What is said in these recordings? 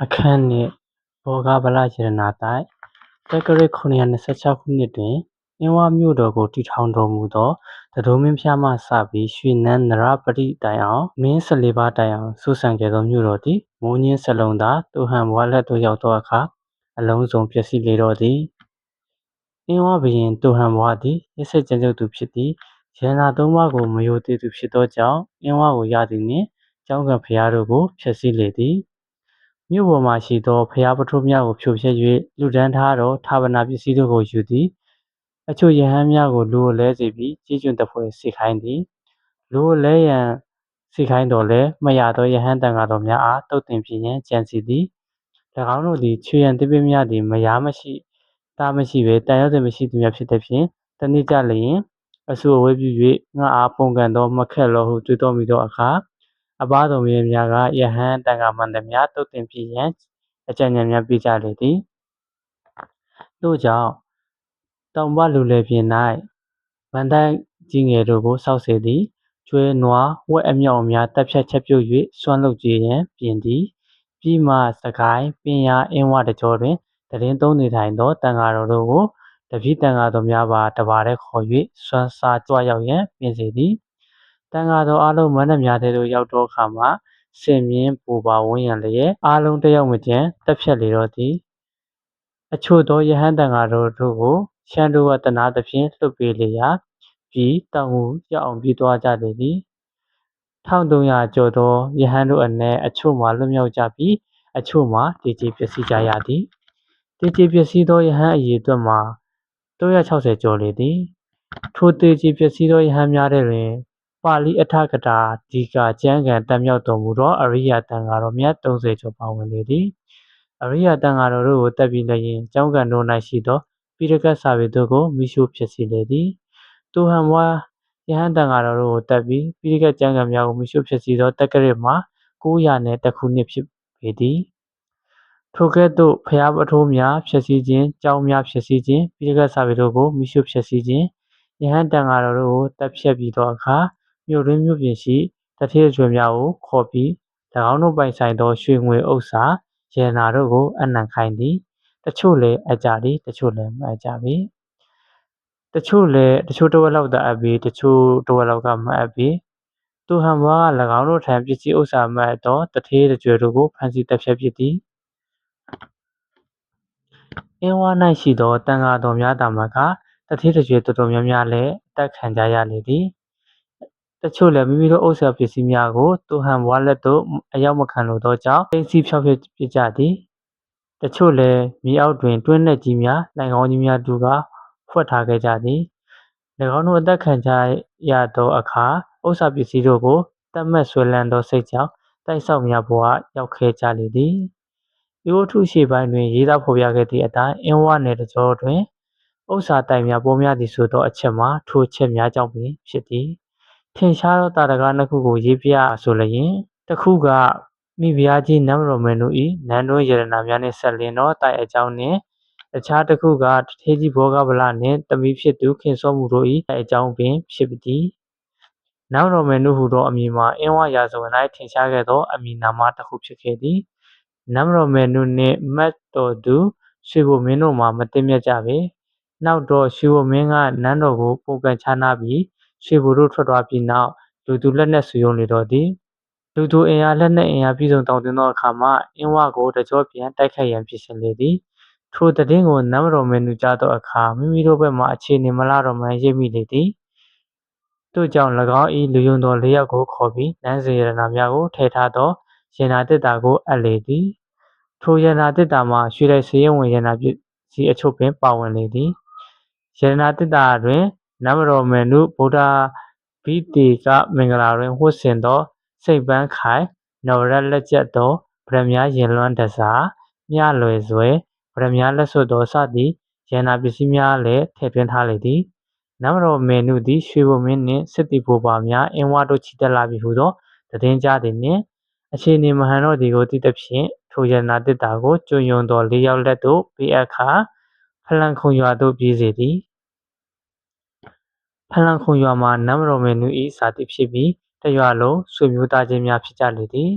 အခန်းနှင့်ဘောဂဗလရတနာသိုက်တက္ကရာ726 ခုနှစ်တွင်အင်းဝမြို့တော်ကိုတည်ထောင်တော်မူသောတံတိုးမင်းဖျားမှစပြီးရွှေနန်းနရပတိတိုင်အောင်မင်း14ပါးတိုင်အောင်စုစံခဲ့သောမြို့တော်သည်မိုးညင်းစလုံးသားတူဟန်ဘွားလက်သို့ရောက်သောအခါအလုံးစုံပျက်စီးလေတော့သည်အင်းဝဘုရင်တူဟန်ဘွားသည်ရက်စက်ကြမ်းကြုတ်သူဖြစ်သည်ရတနာသုံးပါးကိုမရိုသေသူဖြစ်သောကြောင့်အင်းဝကိုရသည်နှင့်ကျောင်းကန်ဘုရားတို့ကိုဖျက်ဆီးလေသည်မြို့ပေါ်မှရှိသောဘုရားပုထိုးများကိုဖြိုဖျက်၍လှူဒါန်းထားသောဌာပနာပစ္စည်းတို့ကိုယူသည်အချို့ရဟန်းများကိုလူကိုလဲစေပြီးကြေးကျွန်သဖွယ်စေခိုင်းသည်လူကိုလဲရန်စေခိုင်းတော်လဲမရသောရဟန်းသံဃာတော်များအားတုတ်တင်ဖြစ်ရန်ကြံစီသည်၎င်းတို့သည်ချွေရန်သစ်ပင်များသည်မယားမရှိသားမရှိဘဲတန်ရုပ်သည်မရှိသူများဖြစ်သည်ဖြင့်တနေ့ကြလျင်အဆူအဝေးပြု၍ငါအားပုန်ကန်သောမခက်လောဟုတွေးတော်မူသောအခါအဘတော်မြတ်များကယဟန်တန်ခါမှန်သမျှတုတ်တင်ဖြစ်ရန်အကြံဉာဏ်များပေးကြလေသည်ထို့ကြောင့်တောင်ပလူလယ်ပြင်၌ဗန်တိုက်ကြီးငယ်တို့ကိုစောက်စေသည်ကျွဲနွားဝက်အမြောက်အများတပ်ဖြတ်ချက်ပြုတ်၍စွန့်လုပ်ကြရန်ပြင်သည်ပြီးမှစကိုင်းပင်ယာအင်းဝတကြောတွင်တည်င်းသုံးနေထိုင်သောတန်ဃာတော်တို့ကိုတပည့်တန်ဃာတော်များပါတပါးတည်းခေါ်၍စွမ်းစားကြွရောက်ရန်ပြင်စေသည်တန်ဃာတော်အလုံးမန္တများထဲသို့ရောက်သောအခါမှာစင်မြင့်ပူပါဝန်းရံလျက်အားလုံးတယောက်မကျန်တက်ဖြတ်လေတော့သည်အချို့သောယဟန်တန်ဃာတော်တို့ကိုရှမ်းတို့ကတနာသဖြင့်လွှတ်ပေးလေရာပြီးတောင်ကိုရောက်အောင်ပြေးသွားကြလေသည်1300ကျော်သောယဟန်တို့အနက်အချို့မှာလွတ်မြောက်ကြပြီးအချို့မှာတေကျေပျက်စီးကြရသည်တေကျေပျက်စီးသောယဟန်အရေအတွက်မှာ360ကျော်လေသည်ထိုတေကျေပျက်စီးသောယဟန်များထဲတွင်ပါဠိအဋ္ဌကထာဒီကာကျမ်းဂန်တက်မြောက်တော်မူသောအရိယတန်ဃာတော်မြတ်30ကျော်ပါဝင်လေသည်အရိယတန်ဃာတော်တို့ကိုတက်ပြီးလျင်ကျောင်းကန်တို့၌ရှိသောပိဋကတ်စာပေတို့ကိုမိရှုဖျက်ဆီးလေသည်တူဟန်ဘွားယဟန်တန်ဃာတော်တို့ကိုတက်ပြီးပိဋကတ်ကျမ်းဂန်များကိုမိရှုဖျက်ဆီးသောတက္ကရာမှာ901ခုနှစ်ဖြစ်ပေသည်ထိုကဲ့သို့ဘုရားပထိုးများဖျက်ဆီးခြင်းကျောင်းများဖျက်ဆီးခြင်းပိဋကတ်စာပေတို့ကိုမိရှုဖျက်ဆီးခြင်းယဟန်တန်ဃာတော်တို့ကိုတပ်ဖြတ်ပြီးသောအခါမြို့တွင်မြို့ပြင်ရှိတထေးကျွယ်များကိုခေါ်ပြီး၎င်းတို့ပိုင်ဆိုင်သောရွှေငွေဥစ္စာရတနာတို့ကိုအနှံခိုင်းသည်တချို့လည်းအပ်ကြသည်တချို့လည်းမအပ်ကြပေတချို့တဝက်လောက်သာအပ်ပြီးတချို့တဝက်လောက်ကမအပ်ပြီးတူဟန်ဘွားက၎င်းတို့ထံပစ္စည်းဥစ္စာမအပ်သောတထေးတကြွယ်တို့ကိုဖမ်းဆီးတပ်ဖြတ်ဖြစ်သည်အင်းဝ၌ရှိသောတန်ဃာတော်များသာမကတထေးတကြွယ်တော်တော်များများလည်းအသက်ခံကြရလေသည်တချို့လည်းမိမိတို့ဥစ္စာပစ္စည်းများကိုတူဟန်ဘွားလက်သို့အရောက်မခံလိုသောကြောင့်သိမ်းဆည်းဖျောက်ဖျက်ပစ်ကြသည်တချို့လည်းမြေအောက်တွင်တွင်းနက်ကြီးများလှိုဏ်ခေါင်းကြီးများတူကာဖွက်ထားခဲ့ကြသည်၎င်းတို့အသက်ခံကြရသောအခါဥစ္စာပစ္စည်းတို့ကိုတတ်မှတ်ဆွဲလန်းသောစိတ်ကြောင့်တိုက်ဆောက်များဘဝရောက်ခဲ့ကြလေသည်ဤဝတ္ထုရှေ့ပိုင်းတွင်ရေးသားဖော်ပြခဲ့သည့်အတိုင်းအင်းဝနယ်တကြောတွင်ဥစ္စာတိုက်များပေါ်များသည်ဆိုသောအချက်မှာထိုအချက်များကြောင့်ပင်ဖြစ်သည်ထင်ရှားသောတာတကားနှစ်ခုကိုရေးပြဆိုလျင်တစ်ခုကမိဖုရားကြီးနန်းတော်မင်းတို့၏နန်းတွင်းရတနာများနှင့်ဆက်လျဉ်သောတိုက်အကြောင်းနှင့်အခြားတစ်ခုကတထေးကြီးဘောဂဗလနှင့်သမီးဖြစ်သူခင်စောမှုတို့၏တိုက်အကြောင်းပင်ဖြစ်သည်နန်းတော်မင်းတို့ဟူသောအမည်မှာအင်းဝရာဇဝင်၌ထင်ရှားခဲ့သောအမည်နာမတစ်ခုဖြစ်ခဲ့သည်နန်းတော်မင်းတို့နှင့်မတ်တော်သူရွှေဘိုမင်းတို့မှာမတင်မြတ်ကြပေနောက်တော့ရွှေဘိုမင်းကနန်းတော်ကိုပုံကန်ချနာပြီးရွှေဘိုတို့ထွက်သွားပြီးနောက်လူသူလက်နက်စုယုံလေတော့သည်လူသူအင်အားလက်နက်အင်အားပြည်စုံတောင်းတင်သောအခါမှာအင်းဝကိုတကြောပြန်တိုက်ခိုက်ရန်ဖြစ်စဉ်လေသည်ထိုသတင်းကိုနန်းတော်မင်းတို့ကြားသောအခါမိမိတို့ဘက်မှအခြေအနေမလားတော့မှရိပ်မိလေသည်တို့ကြောင့်၎င်း၏လူယုံတော်၄ယောက်ကိုခေါ်ပြီးနန်းစေရတနာများကိုထည့်ထားသောရတနာတစ်တာကိုအပ်လေသည်ထိုရတနာတစ်တာမှာရွှေတိုက်စေရဝင်ရတနာပစ္စည်းအချို့ပင်ပါဝင်လေသည်ရတနာတစ်တာတွင်နန်းတော်မင်းတို့ဗုဒ္ဓဘိတေကမင်္ဂလာတွင်ဝတ်ဆင်သောစိတ်ပန်းခိုင်နဝရလက်ကျက်သောဗရမ ्यां ရင်လွှမ်းတစားမြလွယ်ဆွဲဗရမ ्यां လက်စွပ်သောစသည့်ရတနာပစ္စည်းများလည်းထည့်သွင်းထားလေသည်နန်းတော်မင်းတို့သည်ရွှေဘုံမင်းနှင့်စစ်သည်ဘိုးဘွားများအင်းဝတို့ချီတက်လာပြီဟုသောသတင်းကြားသည်နှင့်အခြေအနေမဟန်တော့သည်ကိုသိသဖြင့်ထိုရတနာတစ်တာကိုကျွံယုံတော်၄ယောက်လက်သို့ပေးအပ်ခါဖလန်ခုံရွာသို့ပြေးစေသည်ဖလန်ခုံရွာမှာနန်းတော်မင်းတို့၏ဇာတိဖြစ်ပြီးတရွာလုံးဆွေမျိုးသားချင်းများဖြစ်ကြလေသည်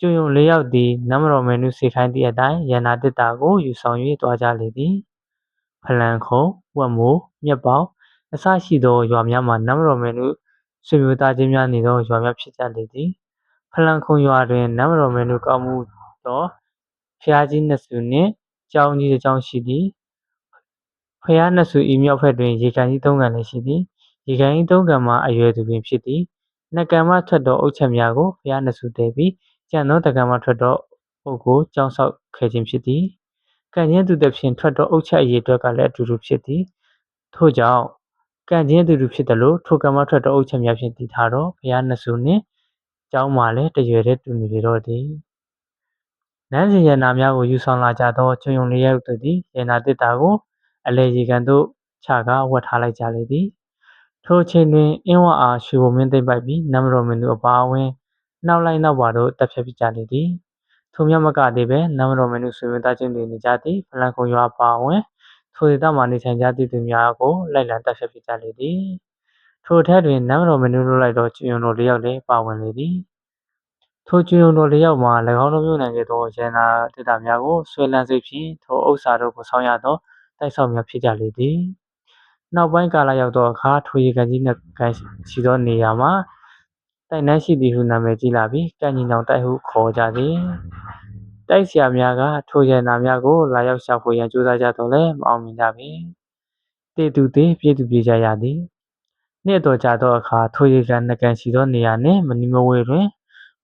ကျွယုံ၄ယောက်သည်နမတော်မင်းနုစေခိုင်းသည့်အတိုင်းရန်နာတစ်တာကိုယူဆောင်၍သွားကြလေသည်ဖလန်ခုံဝက်မိုးမြက်ပေါအစရှိသောရွာများမှာနမတော်မင်းနုဆွေမျိုးသားချင်းများနေသောရွာများဖြစ်ကြလေသည်ဖလန်ခုံရွာတွင်နမတော်မင်းနုကောင်းမှုသောဖျားကြီးနှစ်စုနှင့်ကျောင်းကြီးတစ်ကျောင်းရှိသည်ဖျားနှစ်စုဤမြောက်ဖက်တွင်ရေကန်ကြီး၃ကန်လည်းရှိသည်ရေကန်ကြီး၃ကန်မှာအရွယ်သူပင်ဖြစ်သည်နှစ်ကန်မှထွက်သောအုတ်ချက်များကိုဖျားနှစ်စုတည်ပြီးကျန်သောတကန်မှထွက်သောအုတ်ကိုကျောင်းဆောက်ခဲ့ခြင်းဖြစ်သည်ကံချင်းသူသည်ဖြင့်ထွက်သောအုတ်ချက်အရေအတွက်ကလည်းအတူတူဖြစ်သည်ထို့ကြောင့်ကံချင်းအတူတူဖြစ်သလိုထိုကံမှထွက်သောအုတ်ချက်များဖြင့်တည်ထားသောဖျားနှစ်စုနှင့်ကျောင်းမှာလည်းတရွယ်တည်းတူနေလေတော့သည်နန်းစဉ်ရနာများကိုယူဆောင်လာကြသောကျွယုံလေးယောက်တို့သည်ရနာတစ်တာကိုအလဲရေကန်သို့ချကာဝတ်ထားလိုက်ကြလေသည်ထိုအချိန်တွင်အင်းဝအားရွှေဘုံမင်းသိမ့်ပိုက်ပြီးနမတော်မင်းတို့အပါအဝင်နောက်လိုက်နောက်ပါတို့တပ်ဖြတ်ပြကြလေသည်ထိုမြမကသေးပဲနမတော်မင်းတို့ဆွေမျိုးသားချင်းတွေနေကြသည်ဖလန်ခုံရွာပါဝင်ထိုဒေသမှာနေထိုင်ကြသည့်သူများကိုလိုက်လံတပ်ဖြတ်ပြကြလေသည်ထိုထက်တွင်နမတော်မင်းတို့လိုက်သောကျွယုံတို့၄ယောက်လည်းပါဝင်လေသည်ထိုကျွယုံတို့၄ယောက်မှာ၎င်းတို့မြို့နိုင်ခဲ့သောရန်နာတစ်တာများကိုဆွဲလန်းစိတ်ဖြင့်ထိုဥစ္စာတို့ကိုဆောင်ရသောတိုက်ဆောက်များဖြစ်ကြလေသည်နောက်ပိုင်းကာလရောက်သောအခါထိုရေကန်ကြီးနှစ်ကန်ရှိသောနေရာမှာတိုက်နှန်းရှိသည်ဟုနာမည်ကြီးလာပြီးကံညီနောင်တိုက်ဟုခေါ်ကြသည်တိုက်ဆရာများကထိုရန်နာများကိုလာရောက်ရှာဖွေရန်ကြိုးစားကြတော့လည်းမအောင်မြင်ကြပေတေသူတေပြေသူပြေကြရသည်နှစ်တော်ကြာသောအခါထိုရေကန်နှစ်ကန်ရှိသောနေရာနှင့်မနီမဝေးတွင်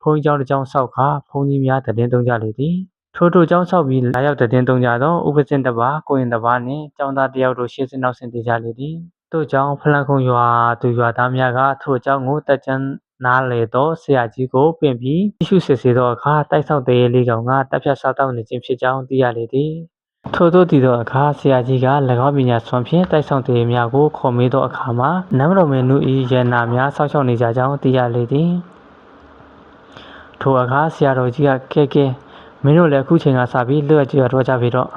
ဘုန်းကြီးကျောင်းတစ်ကျောင်းဆောက်ခါဘုန်းကြီးများတည်င်းသုံးကြလေသည်ထိုကျောင်းဆောက်ပြီးလာရောက်တည်င်းသုံးကြသောဥပဇင်းတစ်ပါးကိုရင်တစ်ပါးနှင့်ကျောင်းသားတစ်ယောက်တို့ရှေ့ဆင်းနောက်ဆင်းတည်ကြလေသည်ထို့ကြောင့်ဖလန်ခုံရွာသူရွာသားများကထိုအကြောင်းကိုတက်ကျန်းနားလေသောဆရာကြီးကိုပင့်ပြီးကြည့်ရှုစစ်ဆေးသောအခါတိုက်ဆောက်သေးလေးကောင်ကတပ်ဖြတ်စားတောက်နေခြင်းဖြစ်ကြောင်းသိရလေသည်ထို့သို့တည်သောအခါဆရာကြီးက၎င်းပညာစွမ်းဖြင့်တိုက်ဆောင်သေးများကိုခေါ်မေးသောအခါမှာနမတော်မင်းတို့၏ရန်နာများဆောက်ရှောက်နေကြကြောင်းသိရလေသည်ထိုအခါဆရာတော်ကြီးကကဲမင်းတို့လည်းအခုချိန်ကစပြီးလွတ်ကြွတော့ကြပြီတော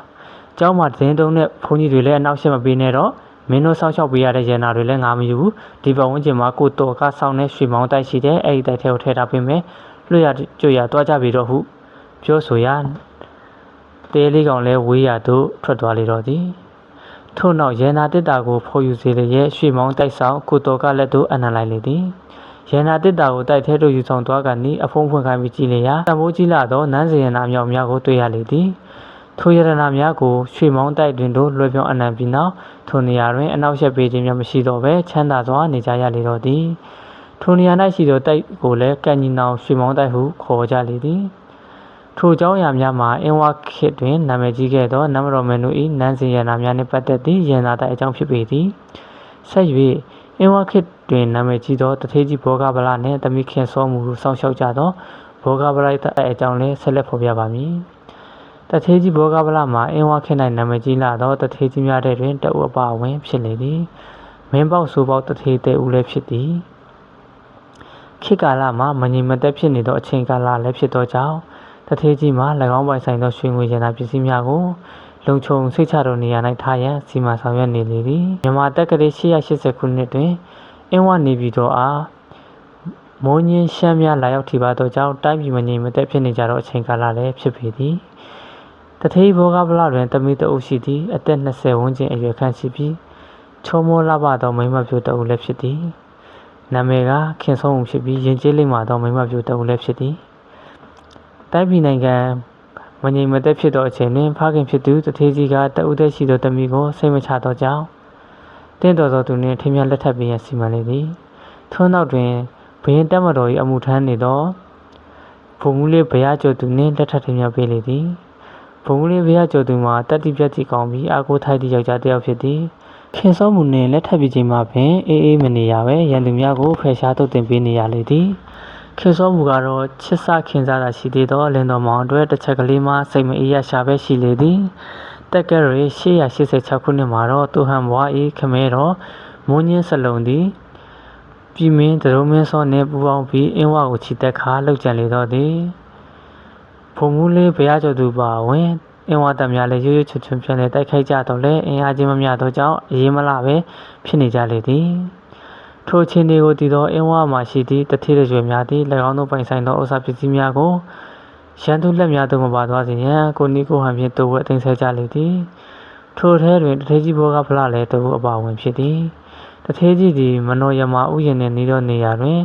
့ကျောင်းမှာတင်းတုံးနဲ့ဘုန်းကြီးတွေလည်းအနောက်ရှက်မပေးနဲ့တော့မင်းတို့ဆောက်ရှောက်ပေးရတဲ့ရန်နာတွေလည်းငါမယူဘူးဒီပတ်ဝန်းကျင်မှာကိုတော်ကဆောင်းနေရွှေမောင်းတိုက်ရှိတဲ့အဲ့ဒီတိုက်ထဲကိုထည့်ထားပေးမယ်လွတ်ရကြွရတော့ကြပြီတော့ဟုပြောဆိုရတဲလေးကောင်လည်းဝေးရသို့ထွက်သွားလေတော့သည်ထို့နောက်ရန်နာတစ်တာကိုဖော်ယူစေလျက်ရွှေမောင်းတိုက်ဆောင်ကိုတော်ကလည်းသို့အနံလိုက်လေသည်ရန်နာတစ်တာကိုတိုက်ထဲသို့ယူဆောင်သွားကနေအဖုံးဖွင့်ခိုင်းပြီးကြည့်လျက်တမိုးကြီးလာသောနန်းစရနာမြောက်များကိုတွေ့ရလေသည်ထိုရတနာများကိုရွှေမောင်းတိုက်တွင်တို့လွှဲပြောင်းအနံပြီးနောက်ထိုနေရာတွင်အနောက်ရှက်ပေးခြင်းများမရှိတော့ဘဲချမ်းသာစွာနေကြရလေတော့သည်ထိုနေရာ၌ရှိသောတိုက်ကိုလည်းကံညီနောင်ရွှေမောင်းတိုက်ဟုခေါ်ကြလေသည်ထိုเจ้าရာများမှာအင်းဝခေတ်တွင်နာမည်ကြီးခဲ့သောနမတော်မင်းတို့၏နန်းစင်ရနာများနှင့်ပတ်သက်သည့်ရန်နာတိုက်အကြောင်းဖြစ်ပေသည်ဆက်၍အင်းဝခေတ်တွင်နာမည်ကြီးသောတထေးကြီးဘောဂဗလာနှင့်တမိခင်စောမှုကိုစောင့်ရှောက်ကြသောဘောဂဗလာတိုက်အကြောင်းလည်းဆက်လက်ဖော်ပြပါမည်တထေးကြီးဘောဂဗလာမှာအင်းဝခေတ်၌နာမည်ကြီးလာသောတထေးကြီးများတဲ့တွင်တအုပ်အပအဝင်ဖြစ်လေသည်မင်းပေါက်ဆိုပေါက်တထေးတဲ့ဦးလည်းဖြစ်သည်ခေတ်ကာလမှာမငြိမ်မသက်ဖြစ်နေသောအချိန်ကာလလည်းဖြစ်သောကြောင့်တထေးကြီးမှာ၎င်းပိုင်ဆိုင်သောရွှေငွေရတနာပစ္စည်းများကိုလုံခြုံစိတ်ချသောနေရာ၌ထားရန်စီမံဆောင်ရွက်နေလေသည်မြန်မာတက္ကသိုလ်880ခုနှစ်တွင်အင်းဝနေပြည်တော်အားမိုးညင်းရှမ်းများလာရောက်ထိပါသောကြောင့်တိုင်းပြည်မငြိမ်မသက်ဖြစ်နေကြသောအချိန်ကာလလည်းဖြစ်ပေသည်တထေးဘောဂဗလာတွင်တမီတအုပ်ရှိသည်အသက်20ဝန်းကျင်အရွယ်ခန့်ရှိပြီးချုံမောလှပသောမိန်းမပြိုတအုပ်လည်းဖြစ်သည်နာမည်ကခင်ဆုံးဦးဖြစ်ပြီးရင်ကျေးလိမ့်မာသောမိန်းမပြိုတအုပ်လည်းဖြစ်သည်တိုင်းပြည်နိုင်ငံမငြိမ်မသက်ဖြစ်သောအချိန်တွင်ဖခင်ဖြစ်သူတထေးကြီးကတဦးတည်းရှိသောတမီကိုစိတ်မချသောကြောင့်တင်းတော်သောသူနှင့်ထင်းများလက်ထပ်ပေးရန်စီမံလေသည်ထို့နောက်တွင်ဘရင်တက်မတော်၏အမှုထမ်းနေသောဘုံမူလေးဘရားကျော်သူနှင့်လက်ထပ်ထင်းများပေးလေသည်ဘုံမူလေးဘရားကျော်သူမှာတတိပြတ်တိကောင်းပြီးအာကိုထိုက်သည့်ယောက်ျားတစ်ယောက်ဖြစ်သည်ခင်စောမှုနှင့်လက်ထပ်ပြီးချိန်မှာပင်အေးမနေရပဲရန်သူများကိုဖယ်ရှားထုတ်တင်ပေးနေရလေသည်ခင်စောမှုကတော့ချစ်စခင်စားတာရှိသေးသောလင်းတော်မောင်အတွက်တစ်ချက်ကလေးမှစိတ်မအေးရရှာပဲရှိလေသည်တက်ကယ်ရီ886ခုနှစ်မှာတော့တူဟန်ဘွား၏ခမဲတော်မိုးညင်းစလုံးသည်ပြည်မင်းဒရုံမင်းစောနှင့်ပူပေါင်းပြီးအင်းဝကိုချီတက်ခါလှုပ်ကြံလေတော့သည်ဘုံမူလေးဘုရားကျော်သူပါဝင်အင်းဝတပ်များလည်းရွရွချွတ်ချွတ်ပြန်လည်တိုက်ခိုက်ကြတော့လဲအင်အားချင်းမမျှသောကြောင့်အေးမလားပဲဖြစ်နေကြလေသည်ထိုချင်းတွေကိုတည်သောအင်းဝမှရှိသည့်တထေးရွယ်များသည်၎င်းတို့ပိုင်ဆိုင်သောဥစ္စာပစ္စည်းများကို ရန်သူလက်များသို့မပါသွားစေရန်ကိုနီကိုဟန်ဖြင့်တိုးဝဲအသိမ်းဆဲကြလေသည်ထိုထဲတွင်တထေးကြီးဘောကဖလားလည်းတိုးအပါဝင်ဖြစ်သည်တထေးကြီးသည်မနောယမဥယျာဉ်နှင့်နေသောနေရာတွင်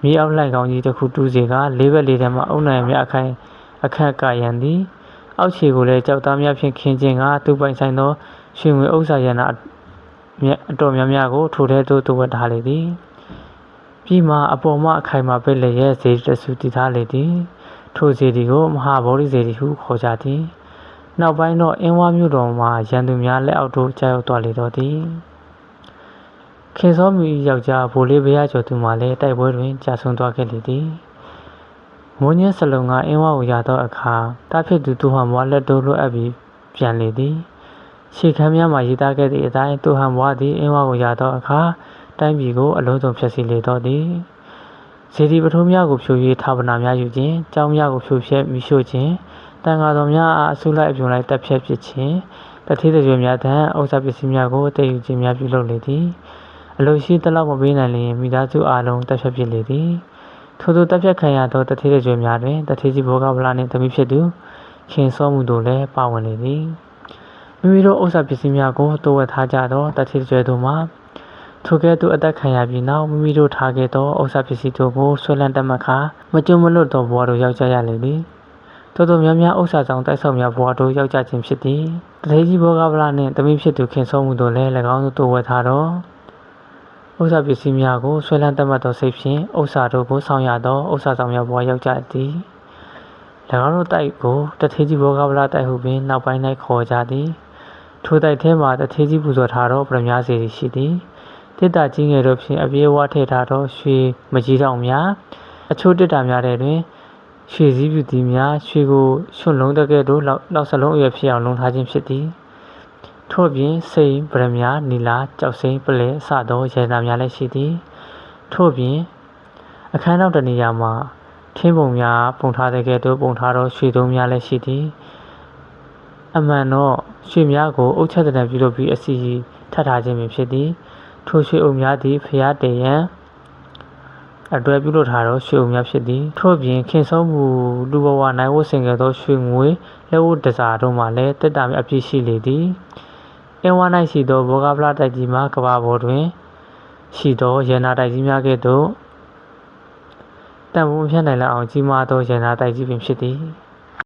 မြေအောက်လှိုင်ကောင်းကြီးတစ်ခုတူးစေကလေးဘက်လေးထဲမှအုံနိုင်များအခန့်ကရန်သည်အောက်ခြေကိုလည်းကြောက်သားများဖြင့်ခင်းခြင်းကသူပိုင်ဆိုင်သောရွှေငွေဥစ္စာရဏအတော်များများကိုထိုထဲသို့တိုးဝဲထားလေသည်ပြီးမှအပေါ်မှအခိုင်မှာပိတ်လျက်ဇေဒီတဆူတည်ထားလေသည်ထိုဇေဒီကိုမဟာဗောဓိဇေဒီဟုခေါ်ကြသည်နောက်ပိုင်းတော့အင်းဝါမြို့တော်မှာရန်သူများလက်အောက်သို့ကြာရောက်သွားလေတော့သည်ခင်စောမီယောက်ျားဗိုလ်လေးဘုရားကျော်သူမှလည်းတိုက်ပွဲတွင်ကြာဆုံးသွားခဲ့လေသည်မိုးညင်းစလုံးကအင်းဝါကိုရသောအခါတားဖြစ်သူသူဟန်ဘွားလက်တိုးလွှတ်အပ်ပြီးပြန်လေသည်ရှေ့ခန်းများမှာရေးသားခဲ့သည့်အတိုင်းသူဟန်ဘွားသည်အင်းဝါကိုရသောအခါတိုင်းပြည်ကိုအလုံးစုံဖျက်ဆီးလေတော့သည်ဇေဒီပထိုးများကိုဖြို၍ဌာပနာများယူခြင်းကျောင်းများကိုဖြိုဖျက်မိရှို့ခြင်းတန်ဃာတော်များအားအစုလိုက်အပြုံလိုက်တပ်ဖြတ်ပစ်ခြင်းတထေးတကြွယ်များထံဥစ္စာပစ္စည်းများကိုတည်ယူခြင်းများပြုလုပ်လေသည်အလိုရှိသလောက်မပေးနိုင်လျင်မိသားစုအားလုံးတပ်ဖြတ်ပစ်လေသည်ထို့တပ်ဖြတ်ခံရသောတထေးတကြွယ်များတွင်တထေးကြီးဘောကဗလာနှင့်သမီးဖြစ်သူခင်စောမှုတို့လည်းပါဝင်လေသည်မိမိတို့ဥစ္စာပစ္စည်းများကိုတိုးဝှက်ထားကြသောတထေးတကြွယ်တို့မှာထိုကဲ့သို့အသက်ခံရပြီးနောက်မိမိတို့ထားခဲ့သောဥစ္စာပစ္စည်းတို့ကိုဆွဲလန်းတက်မှတ်ခါမကျွတ်မလွတ်သောဘဝတို့ရောက်ကြရလေသည်ထို့သောများများဥစ္စာဆောင်တိုက်ဆောက်များဘဝတို့ရောက်ကြခြင်းဖြစ်သည်တထေးကြီးဘောကဗလာနှင့်သမီးဖြစ်သူခင်စောမှုတို့လည်း၎င်းတို့တိုးဝှက်ထားသောဥစ္စာပစ္စည်းများကိုဆွဲလန်းတက်မှတ်သောစိတ်ဖြင့်ဥစ္စာတို့ကိုဆောင်ရသောဥစ္စာဆောင်များဘဝရောက်ကြသည်၎င်းတို့တိုက်ကိုတထေးကြီးဘောကဗလာတိုက်ဟုပင်နောက်ပိုင်း၌ခေါ်ကြသည်ထိုတိုက်ထဲမှာတထေးကြီးပူဇော်ထားသောပရမစီရှိသည်တစ်တာကြီးငယ်တို့ဖြင့်အပြေးအဝထည့်ထားသောရွှေမကြီးတောင်များအချို့တစ်တာများတဲ့တွင်ရွှေစည်းပြူသည်များရွှေကိုရွှွန့်လုံးတကဲ့သို့နောက်စလုံးအရွယ်ဖြစ်အောင်လုံးထားခြင်းဖြစ်သည်ထို့ပြင်စိန်ဗရမများနီလာကြောက်စိန်ပလဲစသောရေနာများလည်းရှိသည်ထို့ပြင်အခန်းနောက်တနေရာမှာထင်းပုံများပုံထားတဲ့ကဲ့သို့ပုံထားသောရွှေသုံးများလည်းရှိသည်အမှန်တော့ရွှေများကိုအုတ်ချက်တံပြုလုပ်ပြီးအစီထပ်ထားခြင်းပင်ဖြစ်သည်ထိုရွှေအုပ်များသည်ဖျားတည်ရန်အတွဲပြုလုပ်ထားသောရွှေအုပ်များဖြစ်သည်ထို့ပြင်ခင်ဆုံးမှုလူဘဝနိုင်ဝတ်ဆင်ခဲ့သောရွှေငွေလက်ဝတ်တစားတို့မှလည်းတက်တာများအပြည့်ရှိလေသည်အင်းဝါ၌ရှိသောဘောဂဗလာတိုက်ကြီးမှာကဘာပေါ်တွင်ရှိသောရန်နာတိုက်ကြီးများကဲ့သို့တန်ဖိုးမဖြတ်နိုင်လောက်အောင်ကြီးမားသောရန်နာတိုက်ကြီးပင်ဖြစ်သည်